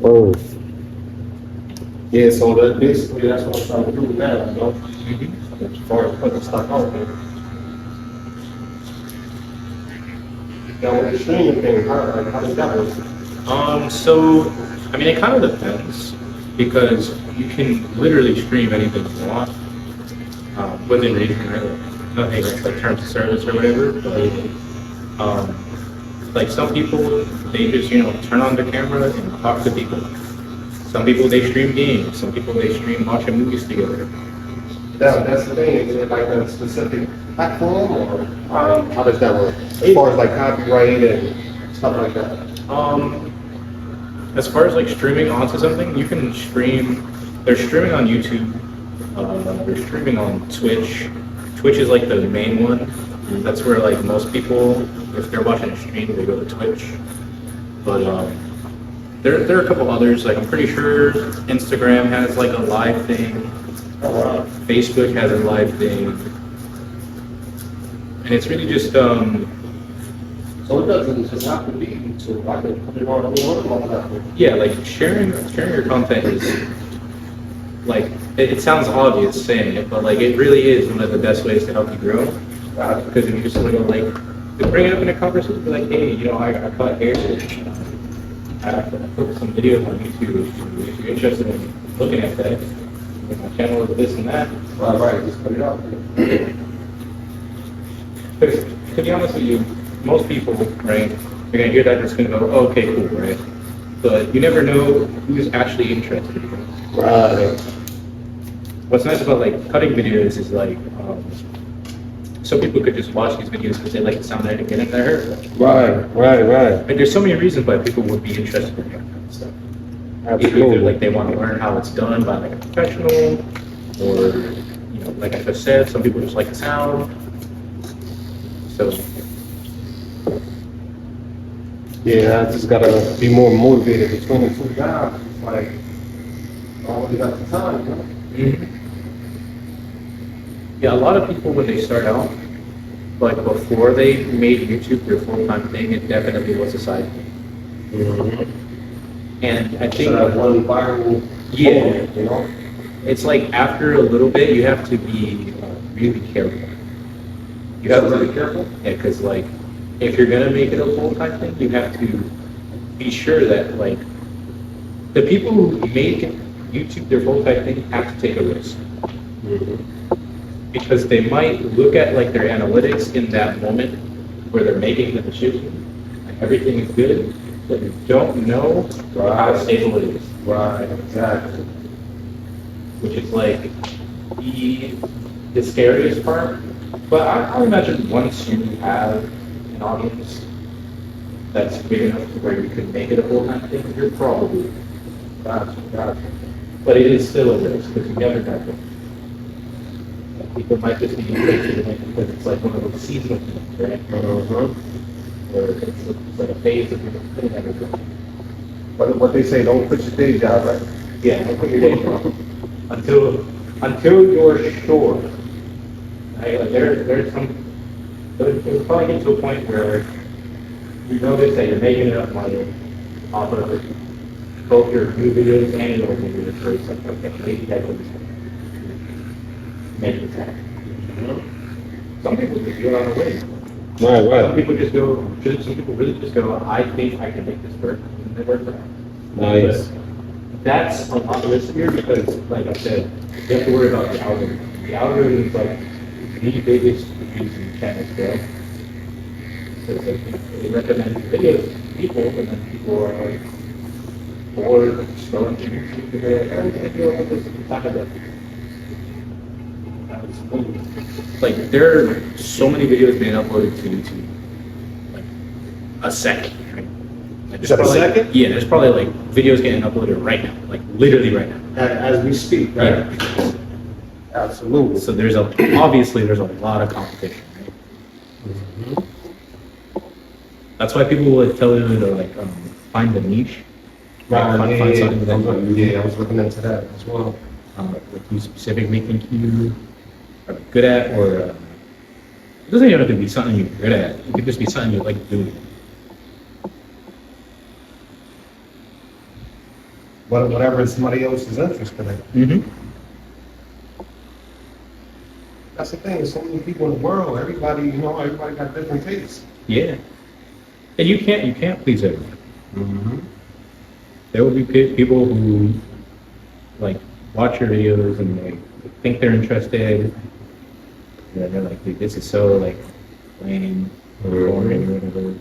Oh. Yeah, so that basically that's what I'm trying to do now, you know? As far as putting stuff out there. Now with the streaming thing, how does that work? So I mean, it kind of depends because you can literally stream anything you want within reason, right? Nothing like terms of service or whatever. But like some people, they just turn on the camera and talk to people. Some people they stream games. Some people they stream watching movies together. That's the thing. Is it like a specific platform, or how does that work? As far as like copyright and stuff like that. As far as like streaming onto something, you can stream. They're streaming on YouTube. They're streaming on Twitch. Twitch is like the main one. That's where like most people, if they're watching a stream, they go to Twitch. But there are a couple others. Like I'm pretty sure Instagram has like a live thing. Facebook has a live thing, and it's really just So it doesn't just have to be YouTube. I can put it on any one platform. yeah, like sharing your content is like it sounds obvious saying it, but like it really is one of the best ways to help you grow. Because if you just want to like bring it up in a conversation, be like, hey, I cut hair. I put some videos on YouTube. If you're interested in looking at that, my channel is this and that. Right, just put it out. Because to be honest with you, most people, right, you're gonna hear that and it's gonna go, oh, okay, cool, right? But you never know who's actually interested. Right. What's nice about like cutting videos is like, some people could just watch these videos because they like the sound and get in there. Right. Like, there's so many reasons why people would be interested in that kind of stuff. Absolutely. Either like they want to learn how it's done by like a professional, or like I just said, some people just like the sound. So yeah, I just gotta be more motivated between the two jobs. It's like I only got the time, Mhm. Yeah, a lot of people when they start out, like before they made YouTube their full-time thing, it definitely was a side thing. And I think So that one viral yeah, moment, it's like after a little bit, you have to be really careful. You have to be careful, yeah, because like if you're gonna make it a full-time thing, you have to be sure that like the people who make YouTube their full-time thing have to take a risk. Because they might look at like their analytics in that moment where they're making the decision, and everything is good, but you don't know how stable it is. Right, exactly. Which is like the scariest part. But I imagine once you have an audience that's big enough to where you can make it a full-time thing, you're probably gotcha. But it is still a risk because you never know. People might just be interested in it because it's like one of those seasonal things, right? Or it's like a phase of your thing everything. But what they say, don't quit your day job, right? Yeah, don't quit your day job until you're sure. Right? Like there's it'll probably get to a point where you notice that you're making enough money off of both your new videos and your old videos. So it's like, okay, maybe I can make it happen. Some people just do it on the way. Right. Some people just go. Some people really just go. I think I can make this work, and they work for it. Nice. But that's a lot riskier because, like I said, you have to worry about the algorithm. The algorithm is like the biggest reason channels grow. Because they recommend videos to people, and then people are like bored, scrolling through YouTube, and they're like, I feel like this is kind of it. Like there are so many videos being uploaded to YouTube, like a second. Right? Like, Is that a second? Yeah, there's probably like videos getting uploaded right now, like literally right now. As we speak, right? Yeah. Absolutely. So obviously there's a lot of competition. Right? That's why people would tell you to like find the niche. Right. Find something that I was looking into that as well. Like you specifically think you are good at, or it doesn't even have to be something you're good at. It could just be something you like doing. whatever somebody else is interested in. Mm-hmm. That's the thing. There's so many people in the world. Everybody got different tastes. Yeah. And you can't please everyone. Mm-hmm. There will be people who like watch your videos and they think they're interested. And they're like, dude, this is so like lame or boring or whatever.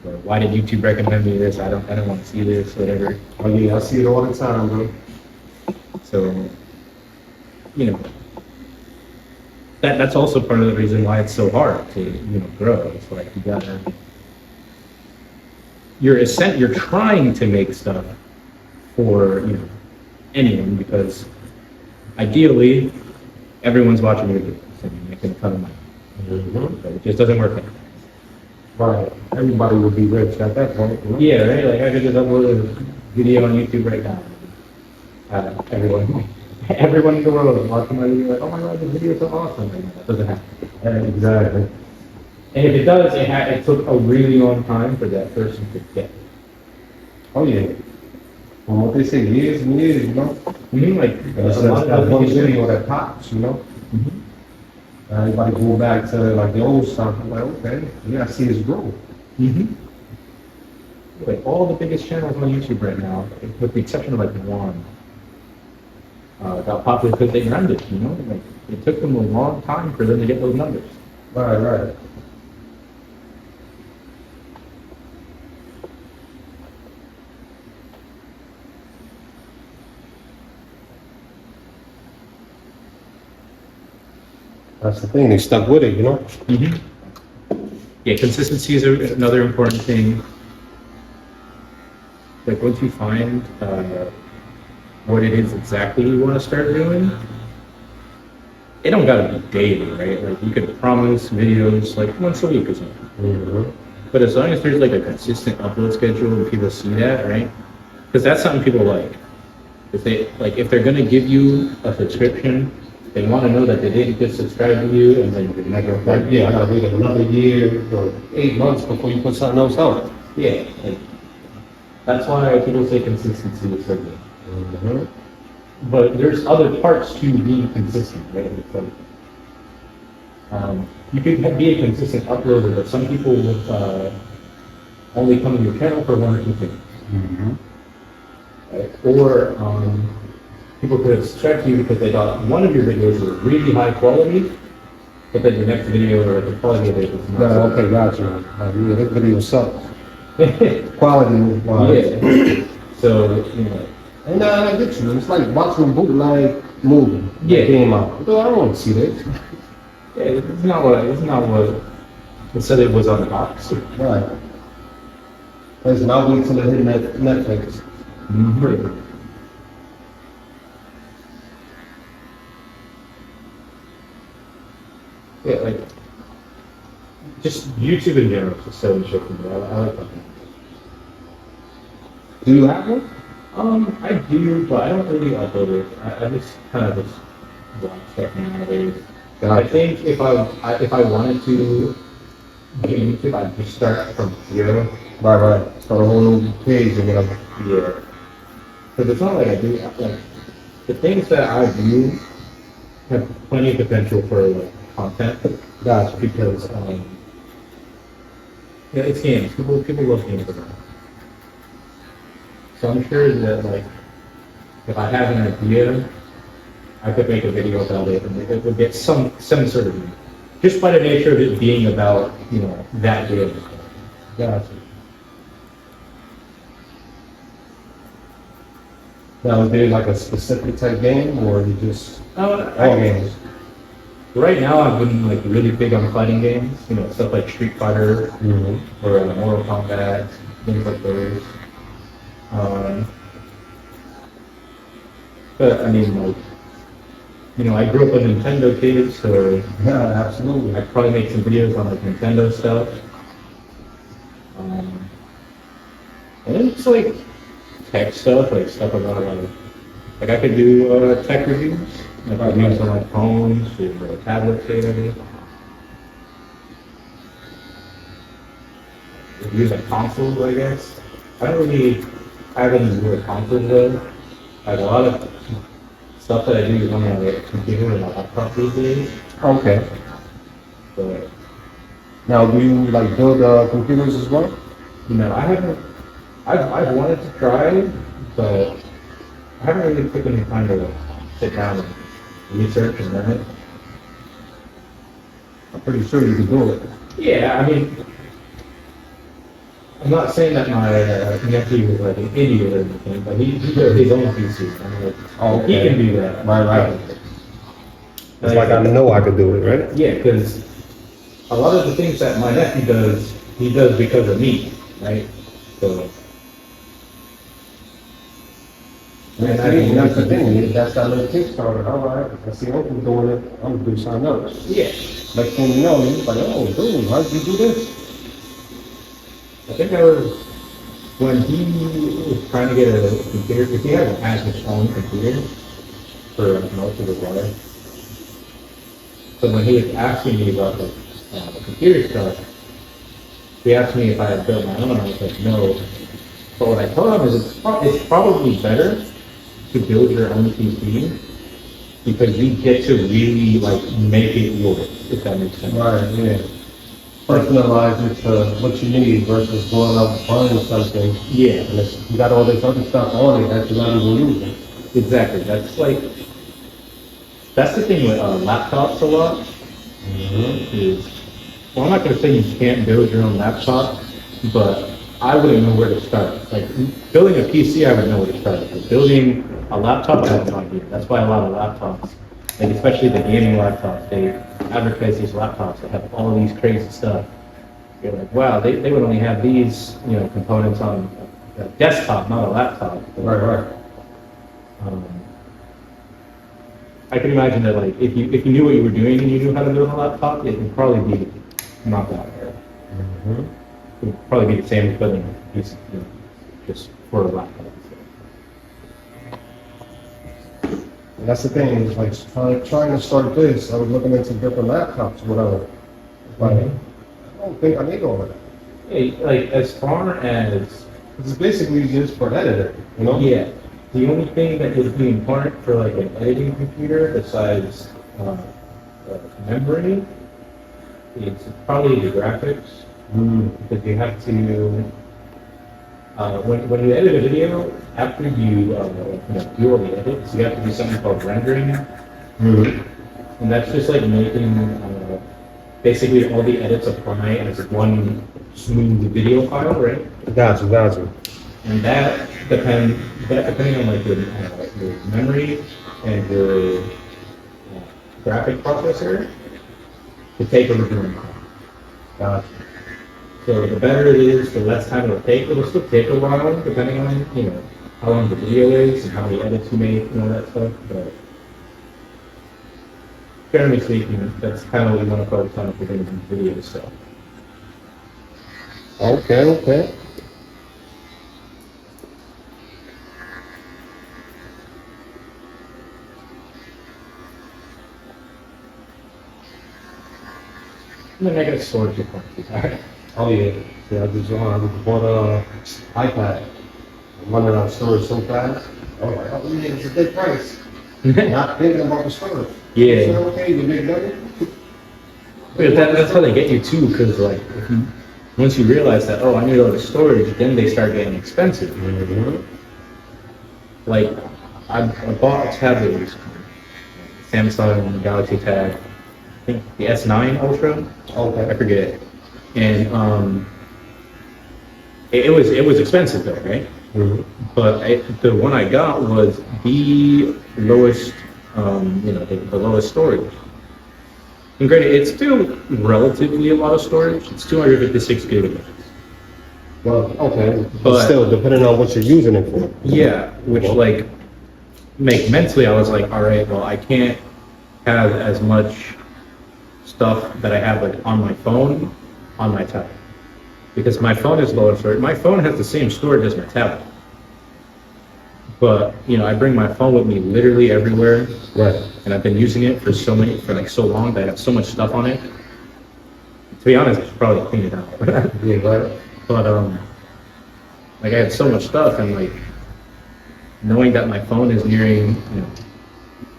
Or why did YouTube recommend me this? I don't want to see this, whatever. Oh yeah, I see it all the time, bro. So, you know, that's also part of the reason why it's so hard to, grow. It's like you're trying to make stuff for, anyone, because ideally everyone's watching your videos and you're making a ton of money. Mm-hmm. But it just doesn't work like that. Right. Everybody would be rich at that point. You know? Yeah, right? Like I could just upload a video on YouTube right now. Everyone in the world is watching my video like, oh my god, this video is so awesome. Like, that doesn't happen. Exactly. And if it does, it took a really long time for that person to get. Oh yeah. Well, what they say, years and years, you know? Like, That's that one video that pops, you know? Mm-hmm. Everybody go back to like the old stuff. I'm like, okay, yeah, I see his growth. Mm-hmm. Like all the biggest channels on YouTube right now, with the exception of like one, got popular because they grinded, Like it took them a long time for them to get those numbers. Right. That's the thing, they stuck with it, you know? Mm-hmm. Yeah, consistency is another important thing. Like once you find what it is exactly you want to start doing, it don't gotta be daily, right? Like you could promise videos like once a week or something. Mm-hmm. But as long as there's like a consistent upload schedule and people see that, right? Because that's something people like. If they're gonna give you a subscription, they want to know that they didn't just subscribe to you and then you're not gonna I gotta wait another year or 8 months before you put something else out. Yeah, that's why people say consistency is so good. Mm-hmm. But there's other parts to being consistent, right? It's like, you could be a consistent uploader, but some people would only come to your channel for one or two things. Mm-hmm. Right? Or people could have subscribed to you because they thought one of your videos was really high quality, but then your next video or the quality of it was not. No, okay, gotcha. Yeah, that video sucks. Quality wise. Yeah. So, And I get you. It's like watching a bootleg movie. Yeah. That came out. Though I don't want to see that. yeah, it's not what it said it was on the box. Right. Listen, I'll wait till it hit Netflix. Mm-hmm. Yeah, like just YouTube in general is just so interesting. I like that. Do you have one? I do, but I don't really upload it. I just kind of just watch stuff nowadays. I think if I wanted to do YouTube, I'd just start from zero. Right. Start a whole new page or whatever. Yeah. Because it's not like I do like the things that I do have plenty of potential for like content. Gotcha. Because it's games. People love games. So I'm sure that like if I have an idea, I could make a video about it and it would get some sort of view. Just by the nature of it being about, that game. Gotcha. Now, is there like a specific type game or you just all games? Right now I've been like really big on fighting games, stuff like Street Fighter or Mortal Kombat, things like those. But I mean, like, I grew up a Nintendo kid, so Yeah, absolutely. I'd probably make some videos on like Nintendo stuff. And then it's like tech stuff, like stuff about like I could do tech reviews, like reviews on like phones or tablets, maybe. Reviews like consoles, I guess. I don't really have any newer consoles though. Like a lot of stuff that I do is on a computer and a laptop these days. Okay. But Now, do you like build computers as well? I haven't. I've wanted to try, but I haven't really taken the time to sit down and research and learn it. I'm pretty sure you can do it. Yeah, I mean, I'm not saying that my nephew is like an idiot or anything, but he does his own PC. I mean, Oh, he okay. can do that. Right. It's like I know I could do it, right? Yeah, because a lot of the things that my nephew does, he does because of me, right? So. That's the thing. That's that little Kickstarter. All right. I see Uncle doing it. I'm gonna do something else. Yeah. Next thing you know, he's like, oh, dude, how'd you do this? I think I was, when he was trying to get a computer, because he hasn't had his own computer for most of his life. So when he was asking me about the computer stuff, he asked me if I had built my own, and I was like, no. But what I told him is it's probably better to build your own PC because you get to really like make it yours, if that makes sense. Right, yeah. Personalize it to what you need versus going out and buying something. Yeah. And you got all this other stuff on it that you're not even using. Exactly. That's the thing with laptops a lot. Is, well, I'm not going to say you can't build your own laptop, but I wouldn't know where to start. Like building a PC, I would know where to start. But building a laptop, I have no idea. That's why a lot of laptops, like especially the gaming laptops, they advertise these laptops that have all these crazy stuff. You're like, wow, they would only have these, components on a desktop, not a laptop. Right. I can imagine that, like, if you knew what you were doing and you knew how to build a laptop, it would probably be not that hard. It would probably be the same as building a PC, just for a laptop. And that's the thing, is like trying to start this, I was looking into different laptops, whatever. But I don't think I need all of that. Yeah, like as far as It's basically just for editing, you know? yeah, the only thing that would be important for like an editing computer besides memory is probably the graphics. Because you have to when you edit a video, after you do all the edits, you have to do something called rendering, and that's just like making basically all the edits apply as one smooth video file, right? Gotcha. And that depending on like your memory and your graphic processor, to take a rendering time. Gotcha. So the better it is, the less time it'll take. It'll still take a while, depending on how long the video is and how many edits you make and all that stuff. But generally speaking, that's kind of what we want to focus on if we're doing video stuff. Okay. And then I got storage department. Oh yeah. Yeah, I just bought a iPad. I'm running out of storage so fast. I was like, oh yeah, it's a good price. Not thinking about the storage. Yeah. So, okay, you make money. But that's how they get you too, because like once you realize that, I need all the storage, then they start getting expensive. Like I bought a tablet recently, Samsung Galaxy Tab, I think the S9 Ultra. Okay. I forget. And it was expensive though, right? But the one I got was the lowest, the lowest storage. And granted, it's still relatively a lot of storage. It's 256 gigabytes. Well, okay. But still, depending on what you're using it for. Yeah, which like mentally I was like, all right, well I can't have as much stuff that I have like on my phone on my tablet, because my phone is low in storage. My phone has the same storage as my tablet, but I bring my phone with me literally everywhere, Right. and I've been using it for so long that I have so much stuff on it. To be honest, I should probably clean it out. Yeah, right. But like I had so much stuff, and like knowing that my phone is nearing,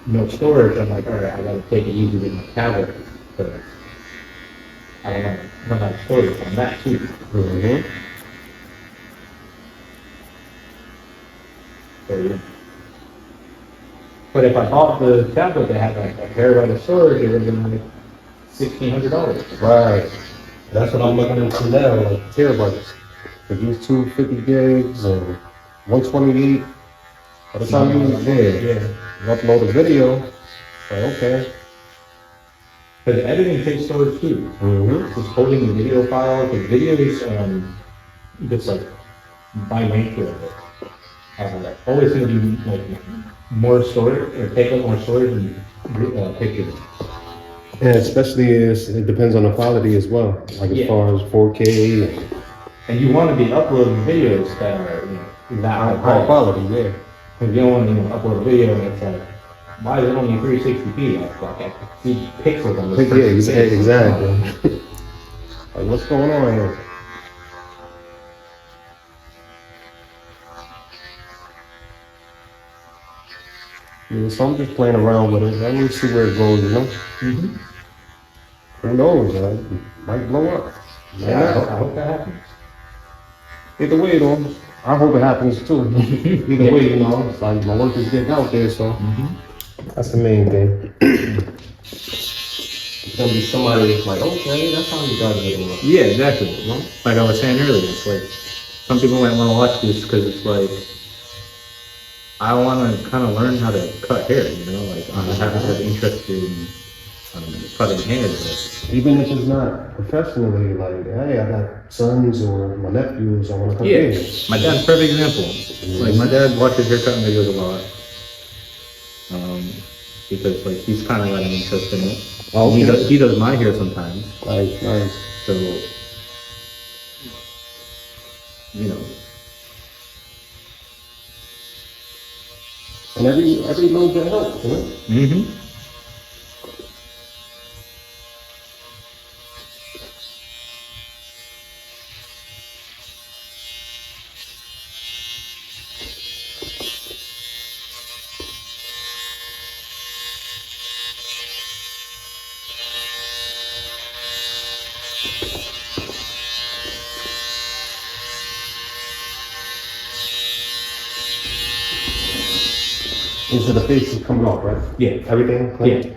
no storage, I'm like, all right, I gotta take it easy with my tablet, but I don't want to run out of storage on that too. Mm-hmm. So, yeah. But if I bought the tablet that had like a terabyte of storage, it would have been like $1,600. Right. That's what I'm looking into now, like terabytes. If you 250 gigs and 128, by the time you upload a video, like, okay. Because editing takes storage too. Mm-hmm. Just holding the video file, the video is just like by nature of it. Always going to be like more storage or take up more storage than pictures. And especially it depends on the quality as well, like as far as 4K. And you want to be uploading videos that are that High quality, yeah. Because you don't want to upload a video and it's like, why is it only 360p? I can see pixels on this. Yeah, exactly. Like, what's going on here? Yeah, so I'm just playing around with it. Let me see where it goes, you know? Mm-hmm. Who knows? It might blow up. Yeah, I hope that happens. Either way, though, I hope it happens too. Either way, you know, it's like my work is getting out there, so that's the main thing. It's gonna be somebody that's like, okay, that's how you guys get it. Yeah, exactly. You know? Like I was saying earlier, it's like some people might want to watch this because it's like I want to kind of learn how to cut hair. Like I have interest in cutting hair. But even if it's not professionally, like, hey, I got sons or my nephews, I want to cut hair. My dad's a perfect example. Like my dad watches haircutting videos a lot. Because like he's kind of got an interest in it. Oh, okay. He does my hair sometimes. Nice. So, And every little bit helps, you know? Mm-hmm. So the face is coming off, right? Yeah. Everything? Clean? Yeah.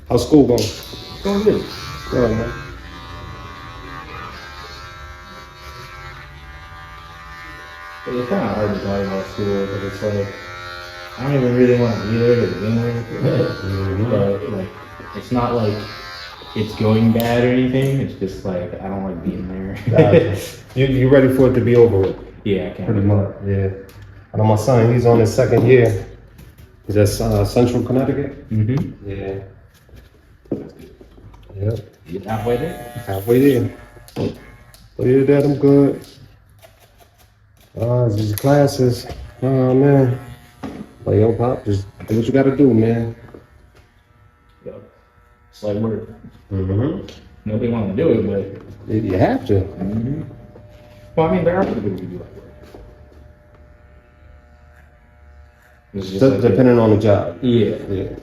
How's school going? Going good. Good, man. It's kind of hard to talk about school, but it's like I don't even really want to be there to begin with. But like, it's not like it's going bad or anything. It's just like I don't like being there. You ready for it to be over with? Yeah, I can't. Pretty much, yeah. I know my son, he's on his second year. He's at Central Connecticut. Mm-hmm. Yeah. Yep. You halfway there? Halfway there. But yeah, Dad, I'm good. These classes. Oh, man. Like, yo, Pop, just do what you gotta do, man. Yep. It's like work. Mm-hmm. Nobody wants to do it, but You have to. mm-hmm. Well, I mean, there are people who do like work. It's just like Depending on the job. Yeah. Yeah.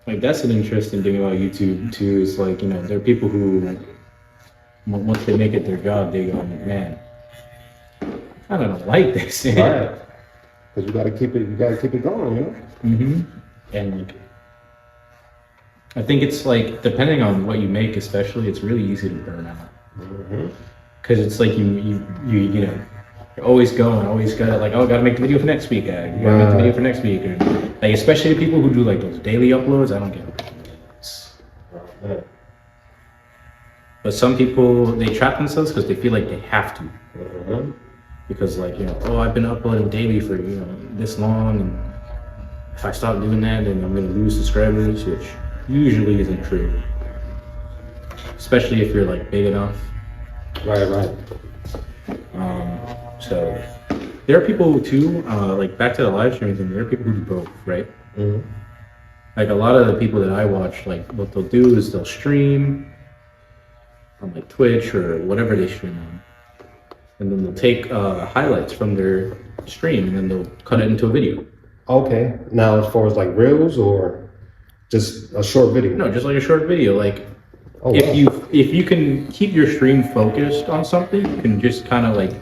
Like that's an interesting thing about YouTube too. Is like there are people who once they make it their job, they go, man, I don't like this. Right. Because you gotta keep it going, you know? Mm-hmm. And like, I think it's like depending on what you make, especially, it's really easy to burn out. Mm-hmm. Because it's like you're always going, always gotta like, oh, gotta make the video for next week. Gotta make the video for next week. Or, like especially the people who do like those daily uploads, I don't get it. But some people they trap themselves because they feel like they have to. Because like oh, I've been uploading daily for this long, if I stop doing that, then I'm gonna lose subscribers, which usually isn't true. Especially if you're like big enough. Right. So there are people too, like back to the live streaming thing, there are people who do both, right? Mm-hmm. Like a lot of the people that I watch, like what they'll do is they'll stream on like Twitch or whatever they stream on. And then they'll take highlights from their stream and then they'll cut it into a video. Okay. Now, as far as like reels or just a short video? No, just like a short video. Like Oh, if wow. you can keep your stream focused on something, you can just kind of like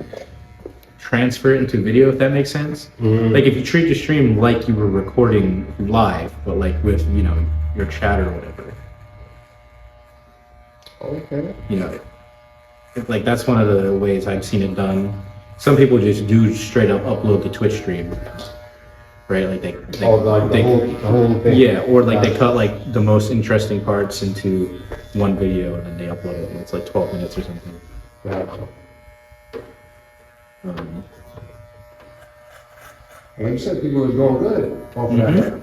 transfer it into video, if that makes sense. Mm-hmm. Like if you treat your stream like you were recording live, but like with, you know, your chat or whatever. Okay. You know, like that's one of the ways I've seen it done. Some people just do straight up upload the Twitch stream, right? Like they Like the whole thing. yeah, or like they cut like the most interesting parts into one video and then they upload it and it's like 12 minutes or something. Gotcha. Um, Well, you said people were doing good off of that.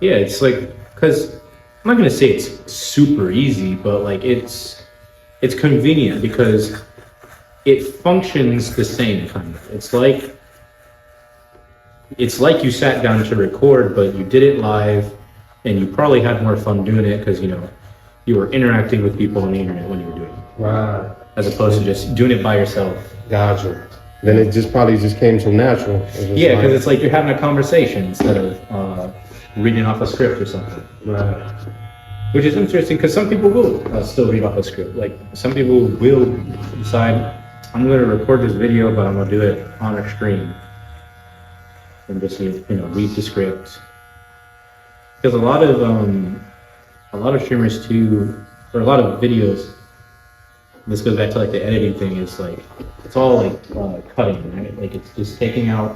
yeah, it's like, cause I'm not gonna say it's super easy, but like it's convenient because it functions the same kind of. It's like you sat down to record, but you did it live, and you probably had more fun doing it because you know you were interacting with people on the internet when you were doing it, Right. as opposed to just doing it by yourself. Gotcha. Then it just probably just came so natural. Yeah, because it's like you're having a conversation instead of reading off a script or something. Right. Which is interesting because some people will still read off a script. Like some people will decide, I'm going to record this video, but I'm going to do it on a stream and just read the script. Because a lot of streamers too, or a lot of videos. This goes back to like the editing thing. Is like it's all like cutting, right? Like it's just taking out.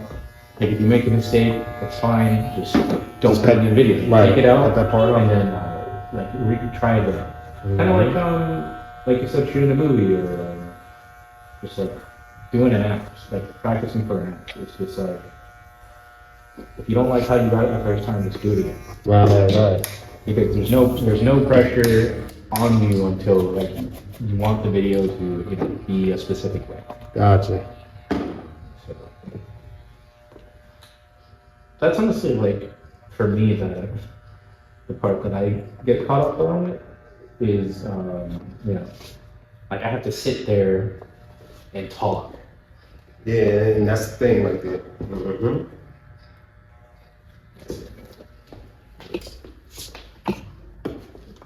Like if you make a mistake, that's fine. Just don't cut it in the video. Right. Take it out, Cut that part and out. then try it again. Kind of like you said, shooting a movie or just like doing an act, like practicing for an act. It's just like if you don't like how you got it the first time, just do it again. Right. Because there's no pressure on you until like you want the video to be a specific way. Gotcha. So that's honestly like for me the part that I get caught up on is like I have to sit there and talk. Yeah, and that's the thing right there. Mm-hmm.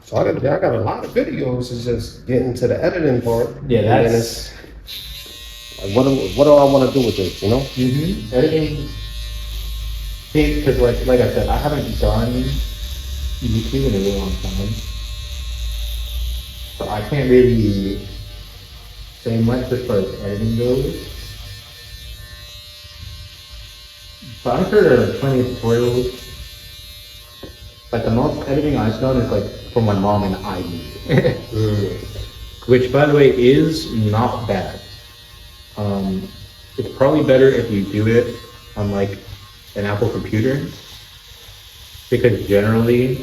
So I got a lot of videos. It's just getting to the editing part. Yeah, and then that's it's like, what do I want to do with this? You know? editing. Because like I said, I haven't done YouTube in a really long time, so I can't really say much as far as editing goes. But I'm sure there are plenty of tutorials. Like the most editing I've done is like for my mom and I, which by the way is not bad. It's probably better if you do it on like an Apple computer, because generally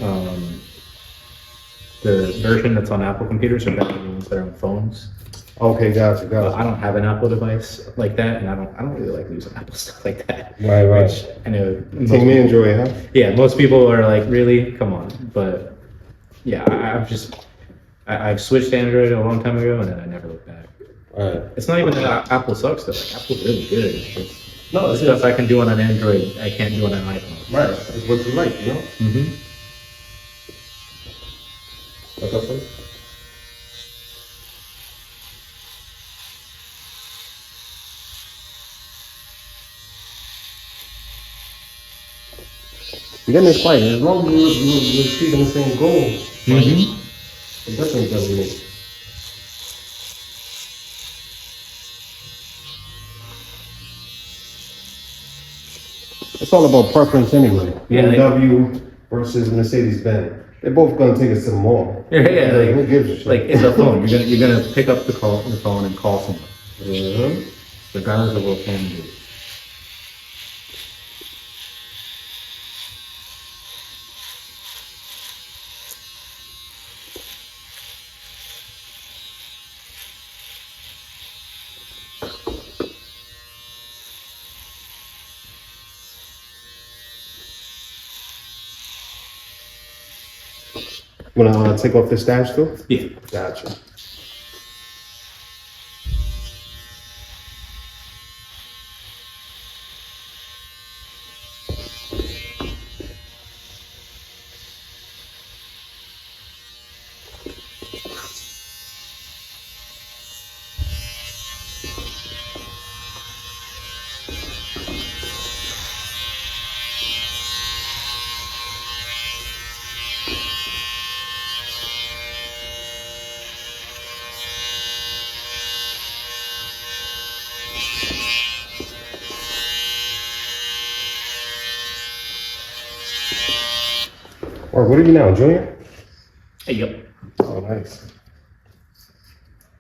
the version that's on Apple computers are better than the ones that are on phones. Okay, gotcha. But I don't have an Apple device like that, and I don't really like using Apple stuff like that. Right. Which I know Team Android, huh? yeah, most people are like, really? Come on. But yeah, I've switched to Android a long time ago, and then I never looked back. Right. It's not even that Apple sucks though. Like, Apple's really good. It's just No, the it's stuff I can do on an Android, I can't do on an iPhone. Right. It's what you like, you know? Mm-hmm. What's up, buddy? You're getting this fight. As long as you're achieving the same goals, it definitely doesn't make. It's all about preference anyway. Yeah, BMW versus Mercedes-Benz. They're both gonna take us to the mall. Yeah, Who like, gives a shit? like it's a phone. You're gonna pick up the phone and call someone, regardless of what phone it is. Wanna take off the stash too? Yeah. Gotcha. Or what are you now, junior? Hey, yep. Oh, nice.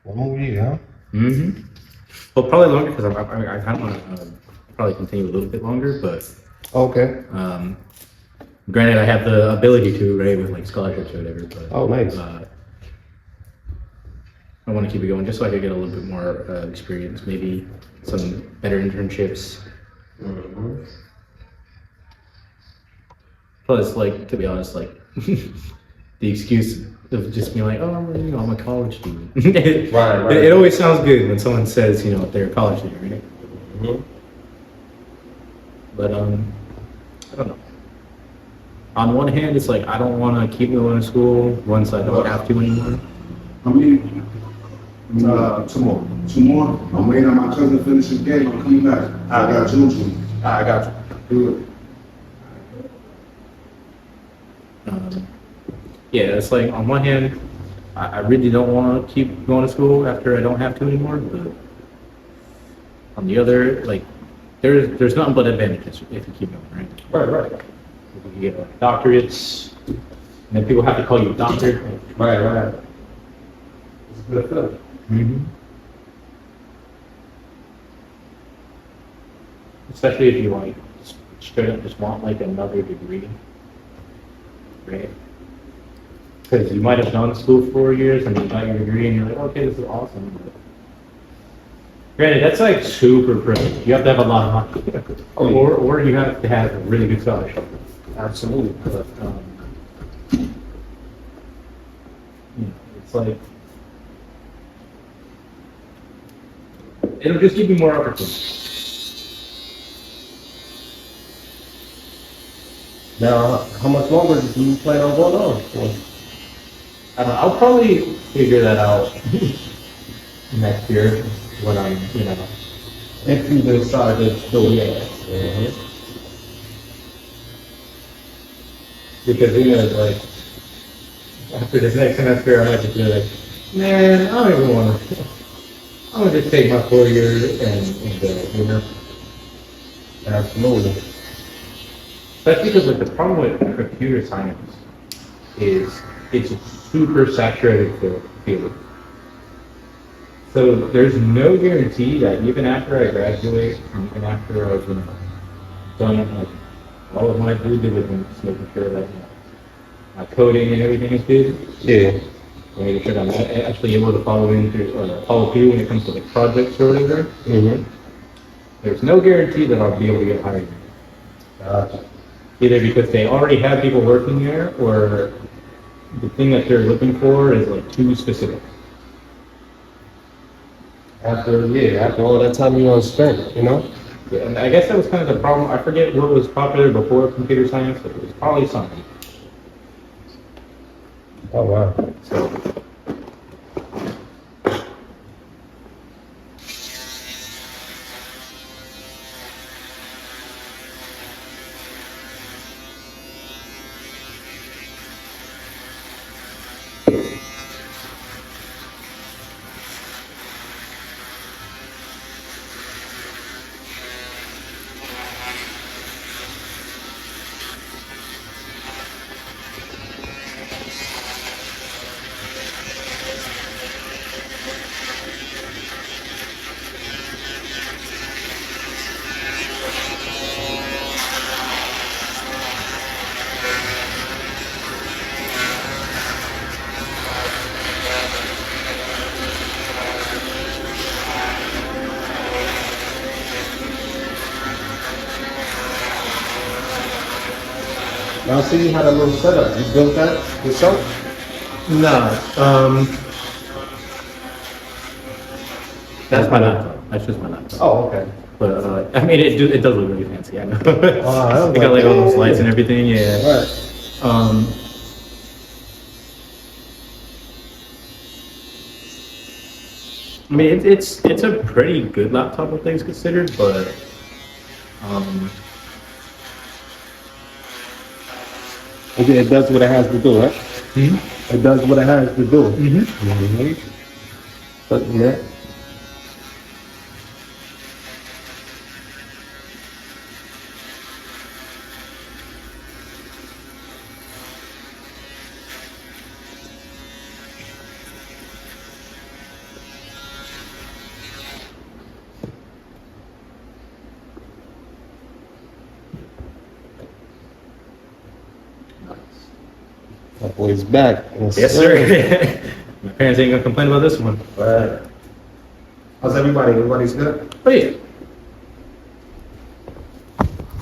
One more year, huh? Mm-hmm. Well, probably longer because I kind of want to probably continue a little bit longer, but Okay. granted, I have the ability to, right, with like scholarships or whatever. But Oh, nice. I want to keep it going just so I could get a little bit more experience, maybe some better internships. Mm-hmm. Plus, like, to be honest, like, the excuse of just being like, oh, I'm a college student. Right. It always sounds good when someone says, they're a college student, right? Mm-hmm. But, I don't know. On one hand, it's like, I don't want to keep going to school once I don't have to anymore. How many? Two more. Two more? I'm waiting on my cousin to finish his game. I'm coming back. I got Juju. I got you. Good. Yeah, it's like, on one hand, I really don't want to keep going to school after I don't have to anymore, but on the other, like, there's nothing but advantages if you keep going, right? Right. You get like, doctorates, and then people have to call you doctor. Right. It's good stuff. Mm-hmm. Especially if you like straight up just want like another degree, right? Because you might have gone to school for 4 years and you got your degree and you're like, okay, this is awesome. But granted, that's like super privileged. You have to have a lot of money, Oh, yeah. or you have to have a really good scholarship. Absolutely. But it's like it'll just give you more opportunities. Now, how much longer do you plan on going on for? I don't know, I'll probably figure that out next year when I'm, If you decide to still because it's like after this next semester, I might just be like, man, I don't even want to. I'm gonna just take my 4 years and Absolutely. Especially because like the problem with computer science is it's a super saturated field. So there's no guarantee that even after I graduate, and even after I've done like all of my due diligence, making sure that my coding and everything is good, Yeah. making sure that I'm actually able to follow through when it comes to like projects or whatever. Mm-hmm. There's no guarantee that I'll be able to get hired. Gotcha. Either because they already have people working there, or the thing that they're looking for is like too specific. After all that time you spent, Yeah, and I guess that was kind of the problem. I forget what was popular before computer science, but it was probably something. Oh, wow. So, Now, see, you had a little setup. You built that yourself? No. That's my laptop. That's just my laptop. Oh, okay. But I mean, it does look really fancy. I know. I was It got like all those yeah, lights and everything. Yeah. Right. I mean, it's a pretty good laptop, all things considered, but Okay, it does what it has to do, right? It does what it has to do. But, yeah. That boy's back. yes, sir. My parents ain't gonna complain about this one. How's everybody? Everybody's good? But yeah,